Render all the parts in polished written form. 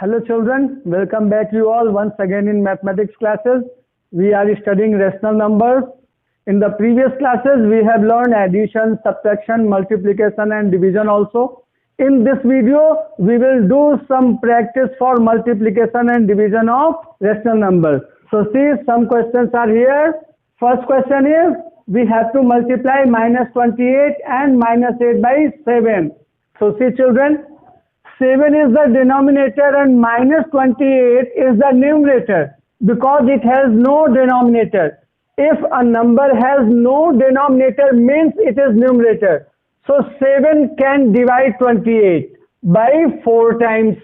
Hello children, welcome back you all once again in mathematics classes. We are studying rational numbers. In the previous classes we have learned addition, subtraction, multiplication and division also. In this video we will do some practice for multiplication and division of rational numbers. So see, some questions are here. First question is, we have to multiply -28 and -8 by 7. So see children, 7 is the denominator and -28 is the numerator because it has no denominator. If a number has no denominator means it is numerator. So 7 can divide 28 by 4 times.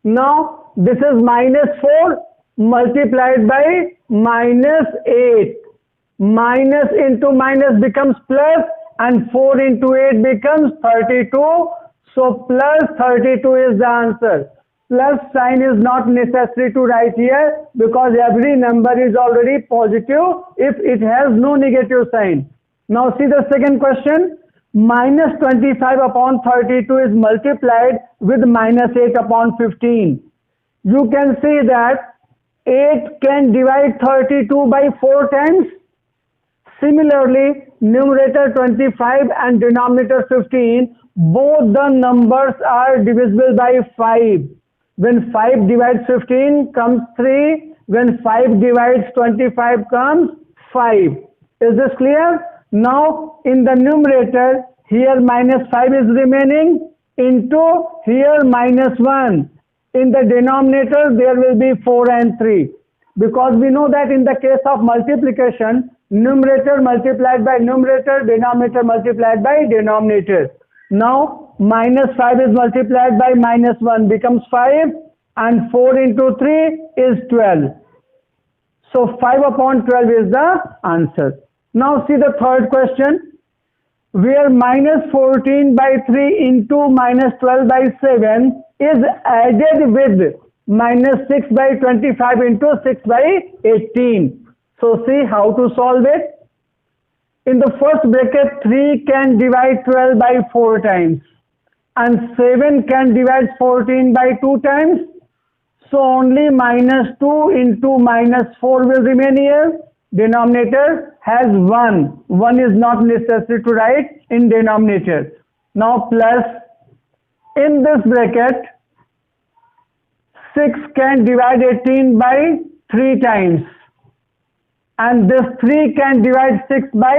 Now this is -4 multiplied by -8. Minus into minus becomes plus and 4 into 8 becomes 32. So plus 32 is the answer. Plus sign is not necessary to write here because every number is already positive if it has no negative sign. Now see the second question. -25 upon 32 is multiplied with -8 upon 15. You can see that 8 can divide 32 by 4 times. Similarly, numerator 25 and denominator 15, both the numbers are divisible by 5. When 5 divides 15 comes 3. When 5 divides 25 comes 5. Is this clear? Now in the numerator, here -5 is remaining into here -1. In the denominator, there will be 4 and 3. Because we know that in the case of multiplication, numerator multiplied by numerator, denominator multiplied by denominator. Now -5 is multiplied by -1 becomes 5 and 4 into 3 is 12. So 5 upon 12 is the answer. Now see the third question, where -14 by 3 into -12 by 7 is added with -6 by 25 into 6 by 18. So see how to solve it. In the first bracket, 3 can divide 12 by 4 times and 7 can divide 14 by 2 times. So only -2 into -4 will remain here. Denominator has 1. 1 is not necessary to write in denominator. Now plus, in this bracket, 6 can divide 18 by 3 times. And this 3 can divide 6 by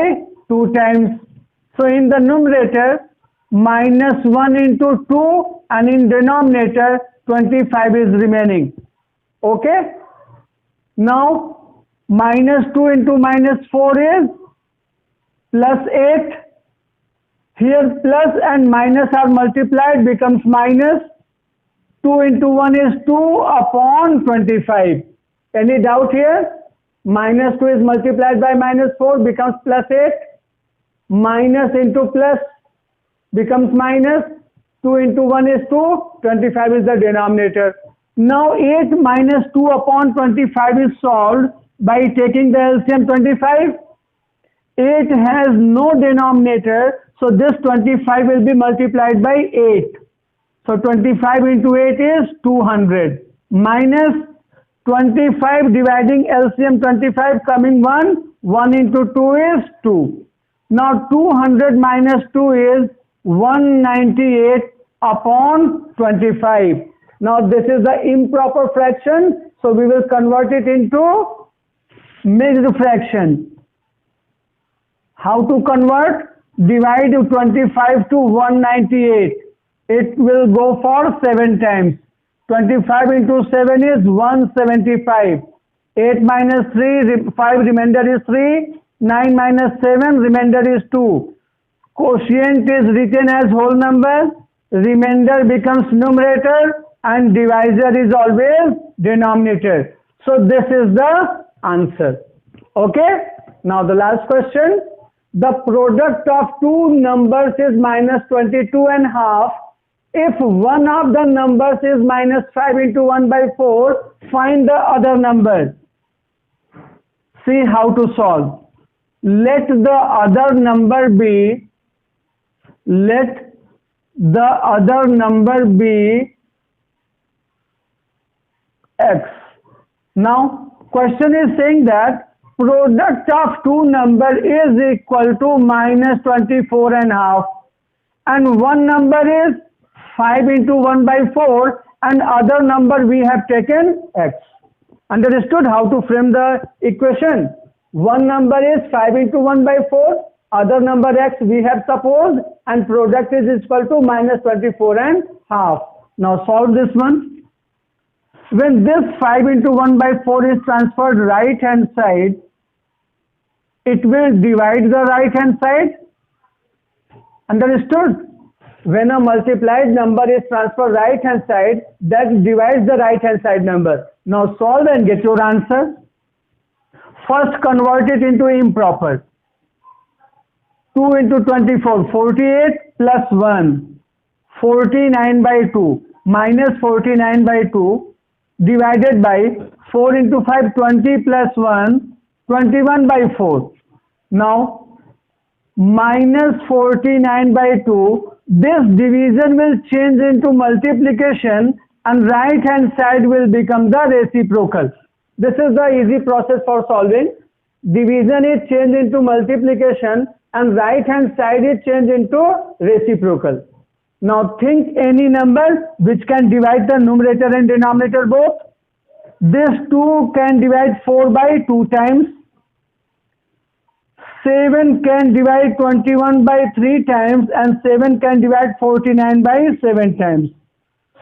2 times. So in the numerator, -1 into 2 and in denominator, 25 is remaining. Okay? Now, -2 into -4 is +8. Here plus and minus are multiplied becomes minus. 2 into 1 is 2 upon 25. Any doubt here? -2 is multiplied by -4 becomes +8. Minus into plus becomes minus. 2 into 1 is 2. 25 is the denominator. Now 8 minus 2 upon 25 is solved by taking the LCM 25. 8 has no denominator, so this 25 will be multiplied by 8. So 25 into 8 is 200. Minus 25 dividing LCM 25 coming 1. 1 into 2 is 2. Now 200 minus 2 is 198 upon 25. Now this is the improper fraction. So we will convert it into mixed fraction. How to convert? Divide 25 to 198. It will go for 7 times. 25 into 7 is 175. 8 minus 3, 5 remainder is 3. 9 minus 7, remainder is 2. Quotient is written as whole number. Remainder becomes numerator and divisor is always denominator. So this is the answer. Okay? Now the last question. The product of two numbers is -22 and half. If one of the numbers is -5 into 1 by 4, find the other number. See how to solve. Let the other number be x. Now question is saying that product of two number is equal to minus 24 and half, and one number is 5 into 1 by 4 and other number we have taken x. Understood how to frame the equation? One number is 5 into 1 by 4, other number x we have supposed, and product is equal to minus 24 and half. Now solve this one. When this 5 into 1 by 4 is transferred right hand side, it will divide the right hand side. Understood? When a multiplied number is transferred right hand side, that divides the right hand side number. Now solve and get your answer. First convert it into improper. 2 into 24, 48 plus 1, 49 by 2 minus 49 by 2 divided by 4 into 5, 20 plus 1, 21 by 4. Now minus 49 by 2, this division will change into multiplication and right hand side will become the reciprocal. This is the easy process for solving. Division is changed into multiplication and right hand side is changed into reciprocal. Now think any number which can divide the numerator and denominator both. This 2 can divide 4 by 2 times. 7 can divide 21 by 3 times, and 7 can divide 49 by 7 times.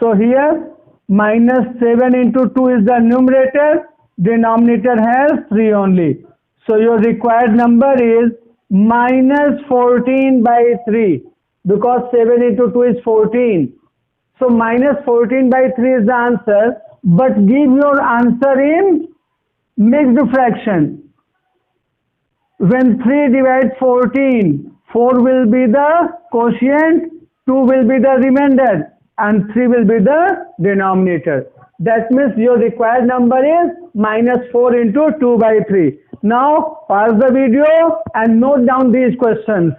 So here minus 7 into 2 is the numerator, denominator has 3 only. So your required number is minus 14 by 3, because 7 into 2 is 14. So minus 14 by 3 is the answer, but give your answer in mixed fraction. When 3 divides 14, 4 will be the quotient, 2 will be the remainder, and 3 will be the denominator. That means your required number is minus 4 into 2 by 3. Now pause the video and note down these questions.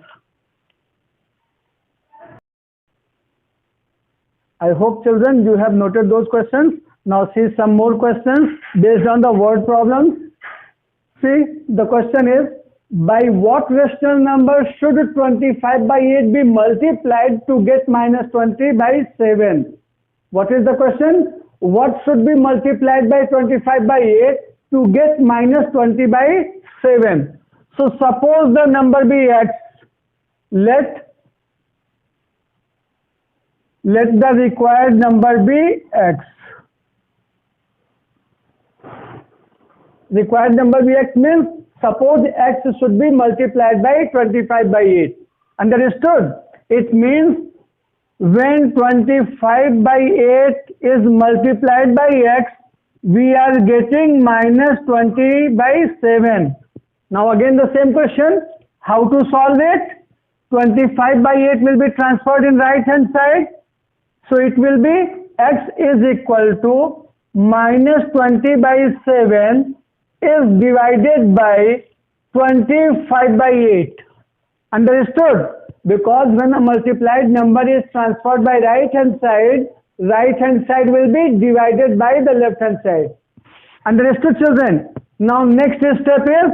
I hope children you have noted those questions. Now see some more questions based on the word problems. See, the question is, by what rational number should 25 by 8 be multiplied to get minus 20 by 7? What is the question? What should be multiplied by 25 by 8 to get minus 20 by 7? So suppose the number be x. Let the required number be x. Required number be x means suppose x should be multiplied by 25 by 8. Understood? It means when 25 by 8 is multiplied by x, we are getting minus 20 by 7. Now again the same question, how to solve it? 25 by 8 will be transferred in right hand side. So it will be x is equal to minus 20 by 7 is divided by 25 by 8. Understood? Because when a multiplied number is transferred by right hand side will be divided by the left hand side. Understood children? Now next step is,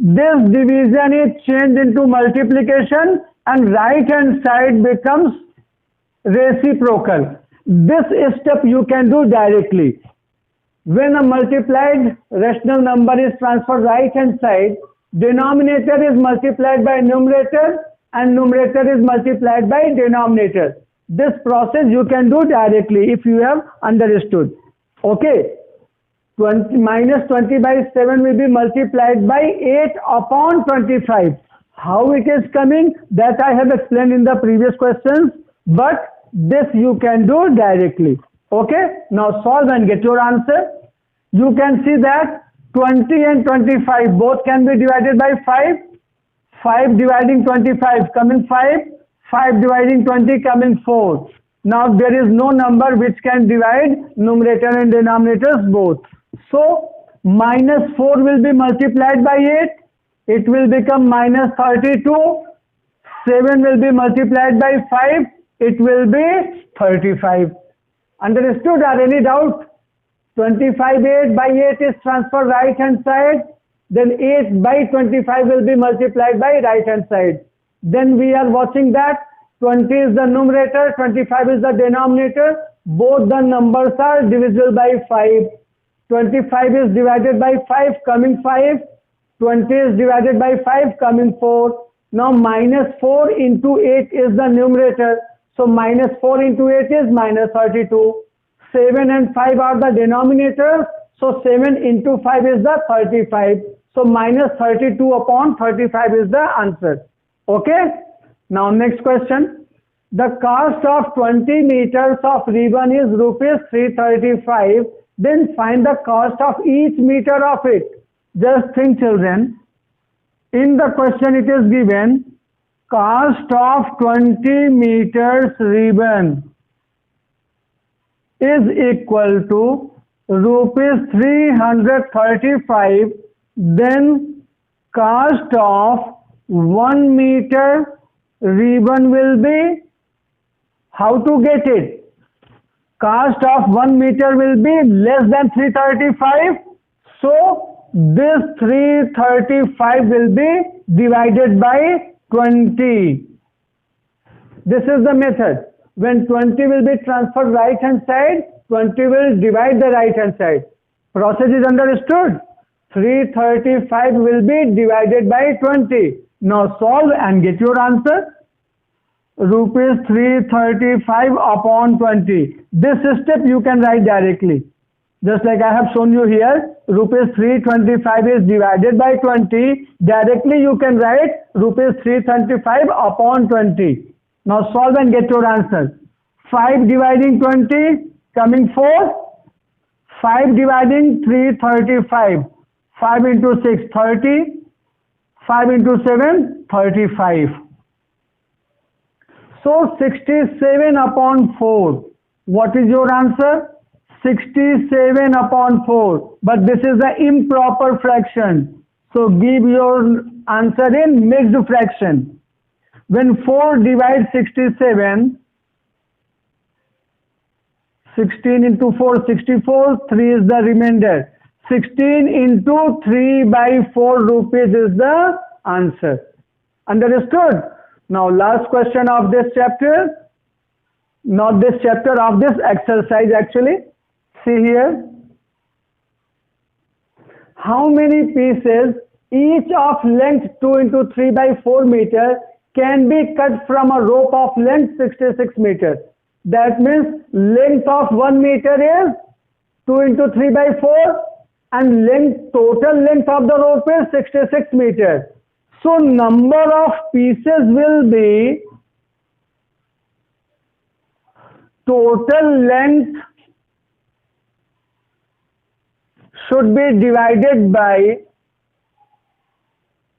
this division is changed into multiplication and right hand side becomes reciprocal. This step you can do directly. When a multiplied rational number is transferred right hand side, denominator is multiplied by numerator and numerator is multiplied by denominator. This process you can do directly if you have understood. Okay. Minus 20 by 7 will be multiplied by 8 upon 25. How it is coming, that I have explained in the previous questions, but this you can do directly. Okay, now solve and get your answer. You can see that 20 and 25 both can be divided by 5. 5 dividing 25 come in 5. 5 dividing 20 come in 4. Now there is no number which can divide numerator and denominators both. So minus 4 will be multiplied by 8. It will become minus 32. 7 will be multiplied by 5. It will be 35. Understood or any doubt? 25 8 by 8 is transferred right hand side. Then 8 by 25 will be multiplied by right hand side. Then we are watching that 20 is the numerator, 25 is the denominator. Both the numbers are divisible by 5. 25 is divided by 5, coming 5. 20 is divided by 5, coming 4. Now minus 4 into 8 is the numerator. So minus 4 into 8 is minus 32. 7 and 5 are the denominators. So 7 into 5 is the 35. So minus 32 upon 35 is the answer. Okay. Now next question. The cost of 20 meters of ribbon is rupees 335. Then find the cost of each meter of it. Just think, children. In the question it is given cost of 20 meters ribbon is equal to rupees 335. Then cost of 1 meter ribbon will be, how to get it? Cost of 1 meter will be less than 335. So this 335 will be divided by 20. This is the method. When 20 will be transferred right hand side, 20 will divide the right hand side. Process is understood. 335 will be divided by 20. Now solve and get your answer. Rupees 335 upon 20. This step you can write directly. Just like I have shown you here, rupees 325 is divided by 20. Directly you can write rupees 325 upon 20. Now solve and get your answer. 5 dividing 20, coming 4. 5 dividing 335. 5 into 6, 30. 5 into 7, 35. So 67 upon 4. What is your answer? 67 upon 4. But this is the improper fraction. So give your answer in mixed fraction. When 4 divides 67, 16 into 4, 64, 3 is the remainder. 16 into 3 by 4 rupees is the answer. Understood? Now last question of this chapter. Not this chapter, of this exercise actually. See here. How many pieces, each of length 2 into 3 by 4 meter, can be cut from a rope of length 66 meters? That means length of 1 meter is 2 into 3 by 4 and total length of the rope is 66 meters. So number of pieces will be total length should be divided by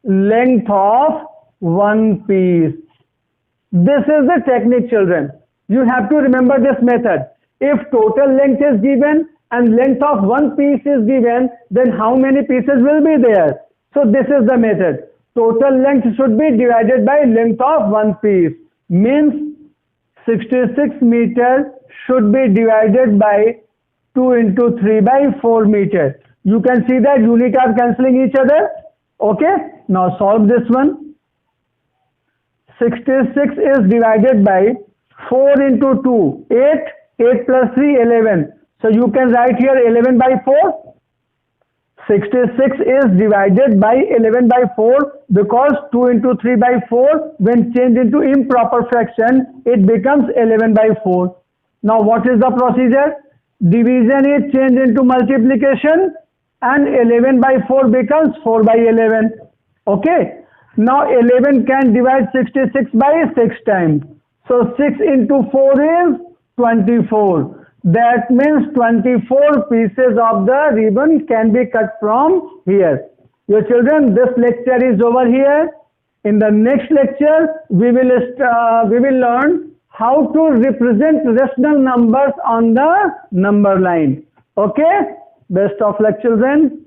length of one piece. This is the technique, children. You have to remember this method. If total length is given and length of one piece is given, then how many pieces will be there? So this is the method. Total length should be divided by length of one piece. Means 66 meters should be divided by 2 into 3 by 4 meters. You can see that unit are cancelling each other. Okay. Now solve this one. 66 is divided by 4 into 2, 8, 8 plus 3, 11. So you can write here 11 by 4. 66 is divided by 11 by 4 because 2 into 3 by 4 when changed into improper fraction, it becomes 11 by 4. Now what is the procedure? Division is changed into multiplication and 11 by 4 becomes 4 by 11. Okay. Now 11 can divide 66 by 6 times. So 6 into 4 is 24. That means 24 pieces of the ribbon can be cut from here. Your children, this lecture is over here. In the next lecture, we will learn how to represent rational numbers on the number line. Okay? Best of luck, children.